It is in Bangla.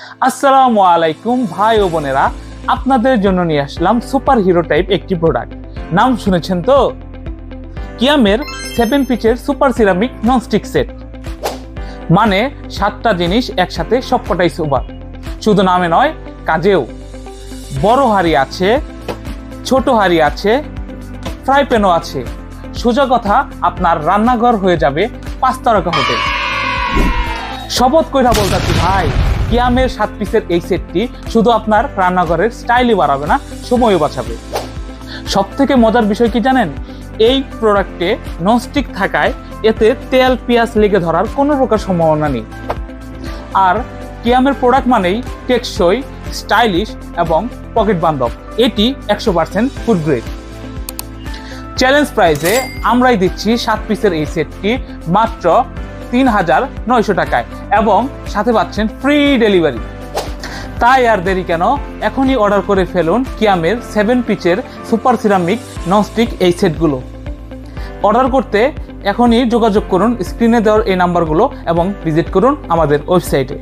আসসালামু আলাইকুম ভাই ও বোনেরা, আপনাদের জন্য নিয়ে আসলাম সুপার হিরো টাইপ একটি প্রোডাক্ট। নাম শুনেছেন তো, কিয়ামের 7 পিচের সুপার সিরামিক ননস্টিক সেট। মানে 7টা জিনিস একসাথে সবকটাই সুপার, শুধু নামে নয় কাজেও। বড় হাঁড়ি আছে, ছোট হাঁড়ি আছে, ফ্রাই প্যানও আছে। সোজা কথা, আপনার রান্নাঘর হয়ে যাবে 5 তারকা হোটেল। শপথ কইরা বলতাছি ভাই, কিয়ামের 7 পিসের এই সেটটি শুধু আপনার রান্নাঘরের স্টাইলই বাড়াবে না, সময়ও বাঁচাবে। সব থেকে মজার বিষয় কি জানেন, এই প্রোডাক্টে ননস্টিক থাকায় এতে তেল পেঁয়াজ লেগে ধরার কোনো প্রকার সম্ভাবনা নেই। আর কিয়ামের প্রোডাক্ট মানেই টেকসই, স্টাইলিশ এবং পকেট বান্ধব। এটি 100% ফুড গ্রেড। চ্যালেঞ্জ প্রাইসে আমরাই দিচ্ছি 7 পিসের এই সেটটি মাত্র 3900 টাকায় এবং সাথে পাচ্ছেন ফ্রি ডেলিভারি। তাই আর দেরি কেন, এখনই অর্ডার করে ফেলুন কিয়ামের 7 পিচের সুপার সিরামিক ননস্টিক এই সেটগুলো। অর্ডার করতে এখনই যোগাযোগ করুন স্ক্রিনে দেওয়ার এই নাম্বারগুলো এবং ভিজিট করুন আমাদের ওয়েবসাইটে।